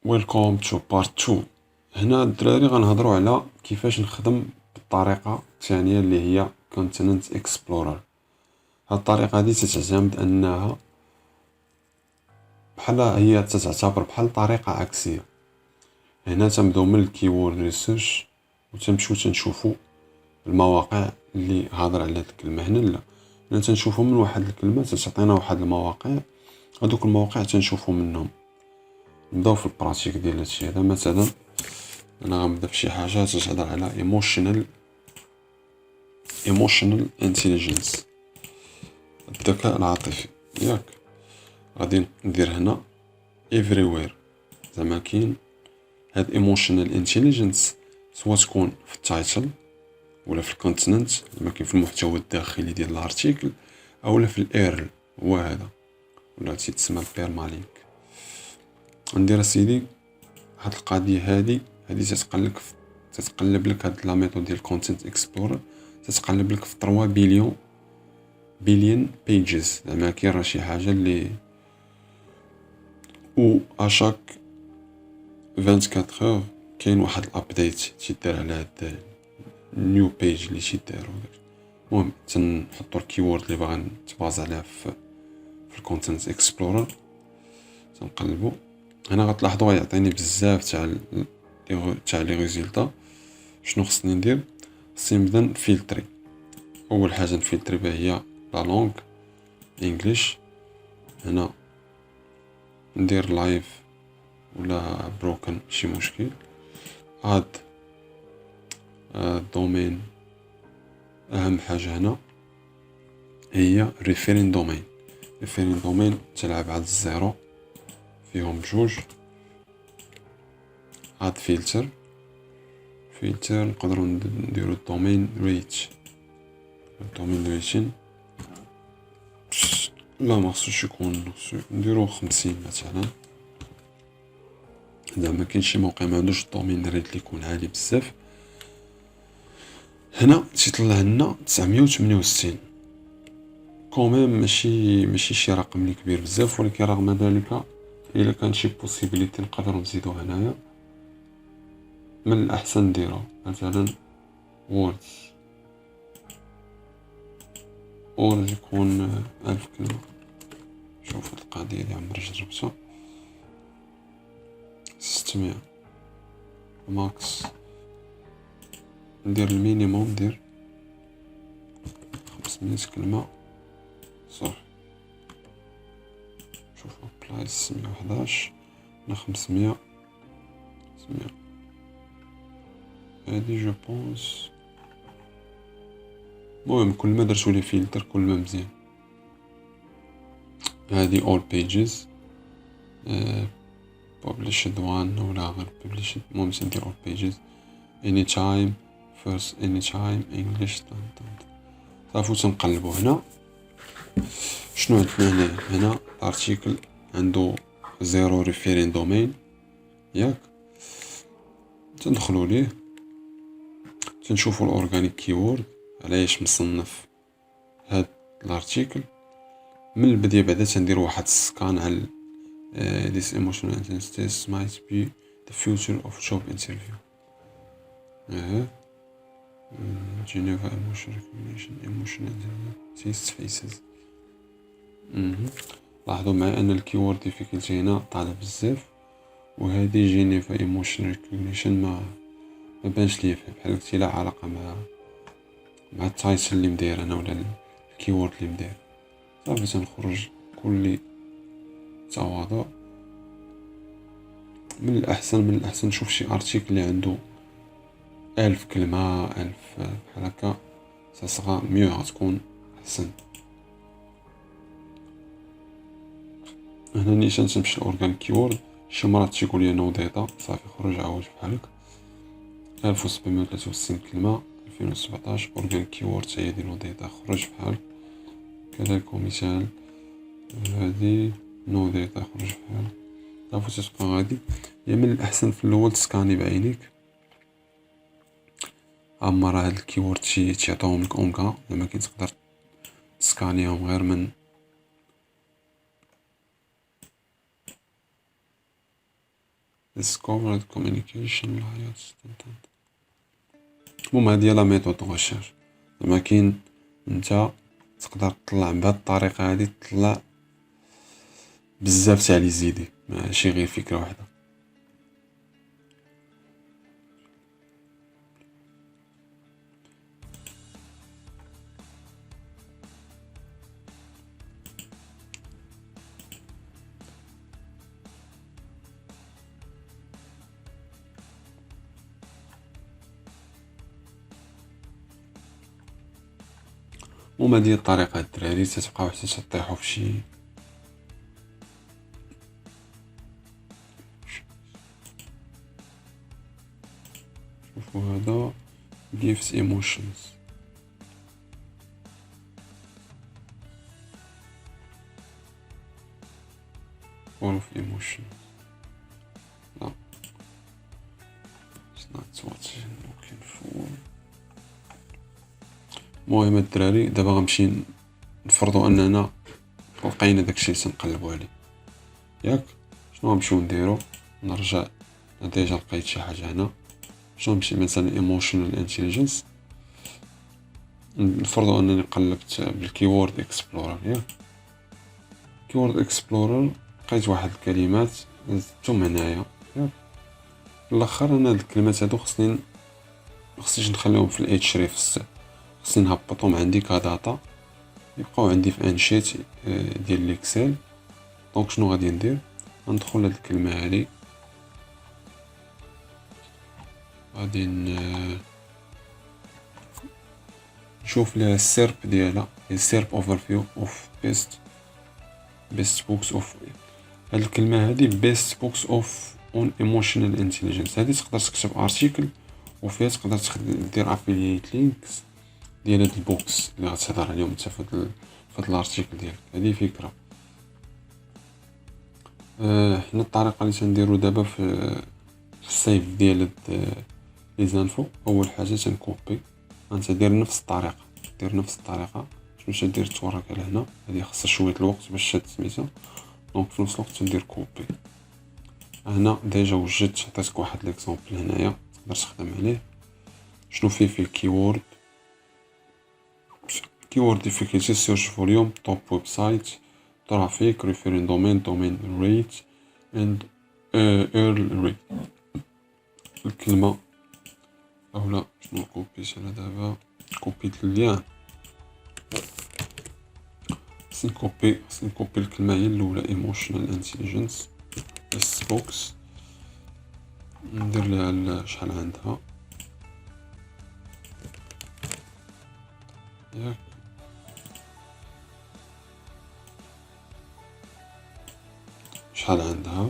ويلكم تو بارت 2. هنا الدراري غنهضروا على كيفاش نخدم بالطريقه الثانيه اللي هي كونتيننت اكسبلورر. هاد الطريقه هذه تتعتمد انها بحال هي تتعتبر بحال طريقه عكسيه. هنا تنبداو من الكيورد ريسيرش وتمشيو تنشوفوا المواقع اللي هضر على هاد الكلمه. هنا تنشوفوا من واحد الكلمه تتعطينا واحد المواقع، هادوك المواقع تنشوفوا منهم. نبداو في البراتيك ديال هادشي هذا. مثلا انا غنبدا في شي حاجه تتهضر على ايموشنال انتيليجنس، الذكاء العاطفي ياك. غادي ندير هنا everywhere، زعما كاين هاد ايموشنال انتيليجنس سواء تكون في التايتل ولا في الكونتنت زعما كاين في المحتوى الداخلي ديال الارتيكل، اولا في الايرل هو هذا، ولا تيتسمى البيرمالينك. ندير سيدي هاد القضيه هادي تتقلب لك هاد لا ميثود ديال كونتنت اكسبلورر، تتقلب لك في 3 بليون بيجز. زعما كاين راه شي حاجه اللي او اشاك 24 اور كاين واحد الابديت تيدار على هاد نيو بيج اللي تيدارو. المهم تنحطو الكيورد اللي باغي نتباز عليه في الكونتنت اكسبلورر، تنقلبو. هنا غتلاحظوا يعطيني بزاف تاع لي ريزولطا. شنو خصني ندير؟ خصني نبدا نفلتري. اول حاجه نفلتري بها هي لا لونغ انجليش. هنا ندير لايف ولا بروكن ماشي مشكل. اد دومين، اهم حاجه هنا هي ريفيرين دومين تلعب على الزيرو، فيهم بجوج. اد فلتر نقدروا نديرو الدومين ريتش. لا ما خصوش يكون، نديرو 50 مثلا. زعما كاين شي موقع ما عندوش الدومين ريت اللي يكون عالي بزاف. هنا تيطلع لنا 968 كوميم، ماشي شي رقم اللي كبير بزاف، ولكن رغم ذلك الا كان شي بوسيبيليتي نقدروا نزيدو هنايا. من الاحسن نديرو مثلا ووردز يكون 1000 كلمه. شوف هاد القضيه اللي عمري جربتها 600 ماكس. ندير المينيموم، ندير 500 كلمه صح. شوف بلايس 111 ل 500 هادي جو بونس. المهم كل ما درتو لي فلتر كل ما مزيان. هادي all pages published one ولا غير published. المهم ندير all pages anytime first anytime English صافي. تنقلبو هنا شنو عندنا هنا الارتيكل عنده زيرو ريفيرين دومين ياك. تندخلوا ليه تنشوفوا الاورغانيك كيورد علاش مصنف هاد الارتيكل. من البدايه بعدا تندير واحد السكان على this emotional intelligence might be the future of job interview. Geneva emotional recognition emotional intelligence faces. لاحظوا معايا ان الكيورد ديفيكولتي هنا طالع بزاف، وهذه جينيفا ايموشنال ريكوجنيشن ما بانش ليا فيها بحال قلتي لا علاقه مع التايتل اللي مداير انا ولا الكيورد اللي مداير. صافي تنخرج كل تواضع. من الاحسن نشوف شي ارتيكل اللي عنده 1000 كلمه 1000 بحال هكا صغا ميو غتكون احسن. هنا نيشان تمشي الاورغان كيورد. شي مرات تيقول لي نو داتا، صافي خرج عاود بحالك. 1763 كلمه 2017 اورغان كيورد هي دي نو داتا، خرج بحالك. كذلك مثال هادي نو داتا، خرج بحالك. صافي تبقى غادي. هي من الاحسن في الاول تسكاني بعينيك، اما راه هاد الكيورد تيعطيوهم لك اونكا، زعما كي تقدر تسكانيهم غير من discovered communication liars. المهم هادي هي لا ميثود دو ريشيرش. زعما كاين نتا تقدر تطلع بهاد الطريقة هادي تطلع بزاف تاع لي زيدي ماشي غير فكرة واحدة. المهم هادي هي الطريقة الدراري، تتبقاو حتى تطيحو فشي شوفو هذا gives emotions. full of emotions. لا it's not what I'm looking for. المهم الدراري دابا غنمشي نفرضوا اننا لقينا داكشي اللي تنقلبوا عليه ياك. شنو غنمشيو نديرو؟ نرجع ديجا لقيت شي حاجه هنا. شنو نمشي مثلا ايموشنال انتيليجنس، نفرضوا انني قلبت بالكيورد اكسبلورر ياك. كيورد اكسبلورر لقيت واحد الكلمات زدتهم هنايا ياك. الاخر انا هاد الكلمات هادو خصنيش نخليهم في الاتش ريفس، خصني نهبطهم عندي كداتا يبقاو عندي في ان شيت ديال ليكسل. دونك شنو غادي ندير؟ غندخل لهاد الكلمه هادي، غادي نشوف ليها السيرب ديالها، السيرب اوفرفيو اوف بيست بوكس اوف. هاد الكلمه هادي بيست بوكس اوف اون ايموشنال انتيليجنس، هادي تقدر تكتب ارتيكل وفيها تقدر دير افيليت لينكس ديال هاد البوكس اللي غتهضر عليهم انت في هاد الارتيكل ديالك. هادي فكره. حنا الطريقه اللي تنديرو دابا في السيف ديال هاد لي زانفو، اول حاجه تنكوبي، غندير نفس الطريقه شنو تدير تورك على هنا. هادي خاصها شويه الوقت باش تشد سميتها. دونك في نفس الوقت تندير كوبي. هنا ديجا وجدت، عطيتك واحد ليكزامبل هنايا تقدر تخدم عليه. شنو فيه الكيورد difficulty search volume top website traffic referring domain rate and earl rate. الكلمة اولا شنو كوبيت انا دابا؟ كوبيت اللين. خصني نكوبي الكلمة هي الاولى emotional intelligence اس بوكس، ندير لها شحال عندها ياك. شحال عندها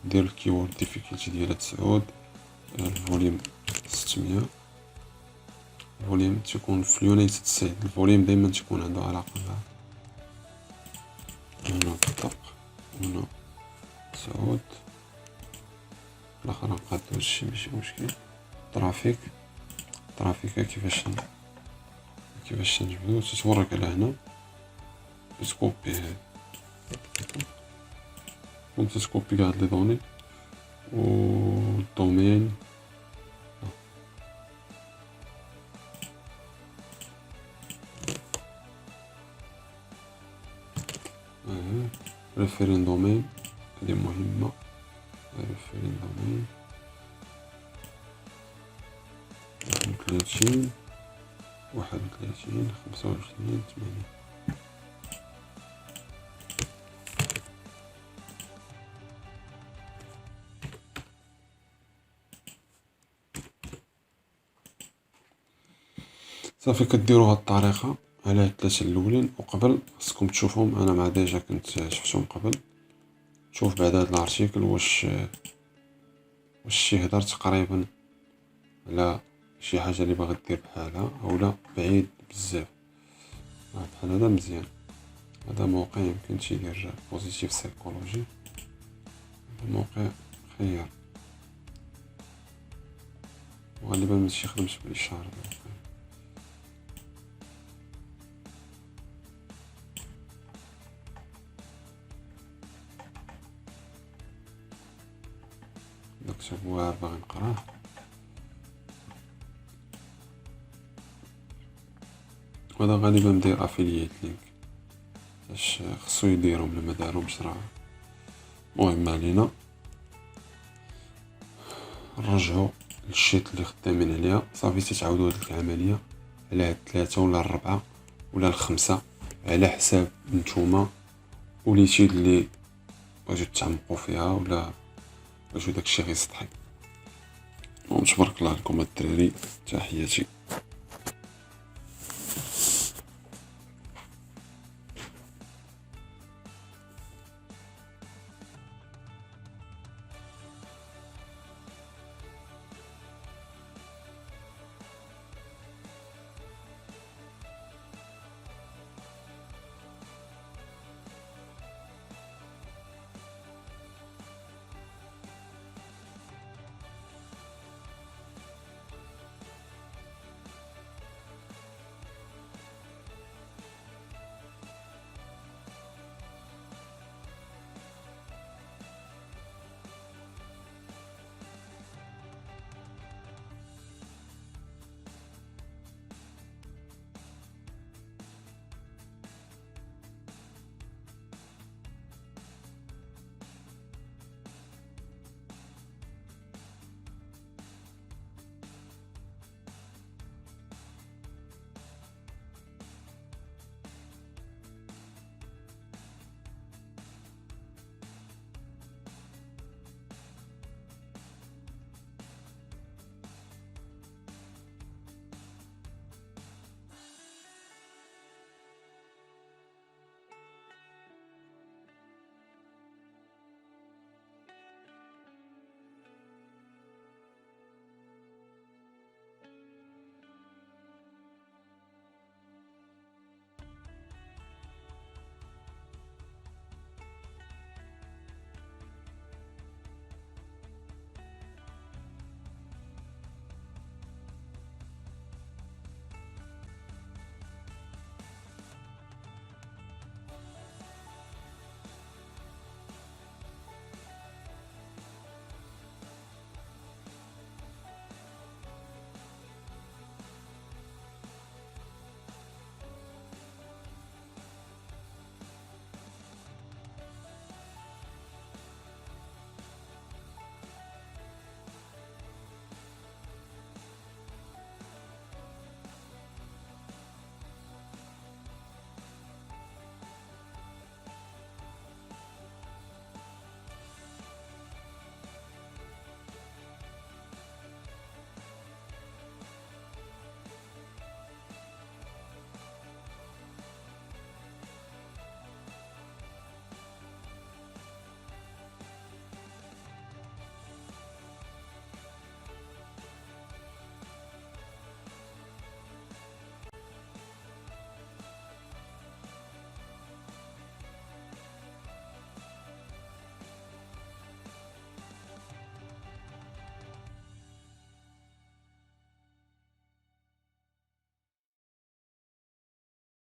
ندير الكيورد ديفيكولتي ديالها 9، الفوليوم 600. الفوليوم تكون في اليونايتد ستيت، الفوليوم دائما تكون عنده علاقه مع هنا بالطبق هنا 9. الاخر نقادو هادشي ماشي مشكل. ترافيك كيفاش نجبدو؟ تتورك على هنا تكوبي هاد، كنت تكوبي كاع لي دوني و الدومين ريفيرين دومين هادي مهمة. ريفيرين دومين 31 25 80. صافي كديروا هاد الطريقه على هاد الثلاثه الاولين. وقبل خصكم تشوفهم، انا مع ديجا كنت شفتهم قبل. شوف بعد هاد الارتيكل واش شي هضر تقريبا على شي حاجه اللي باغي دير بحالها اولا بعيد بزاف. بحال هذا مزيان، هذا موقع يمكن تيدير بوزيتيف سايكولوجي، هذا موقع خير وغالبا ما تيخدمش بالاشاره ديال نكتب واعر باغي نقراه. وهذا غالبا ندير افيلييت لينك باش خصو يديرهم لما دارهمش راه. المهم ما علينا، نرجعو للشيت اللي خدامين عليها. صافي تتعاودو هاد العمليه على هاد 3 ولا 4 ولا 5 على حساب نتوما وليتي اللي واجو تعمقوا فيها ولا واجو داكشي غير سطحي. تبارك الله عليكم الدراري، تحياتي.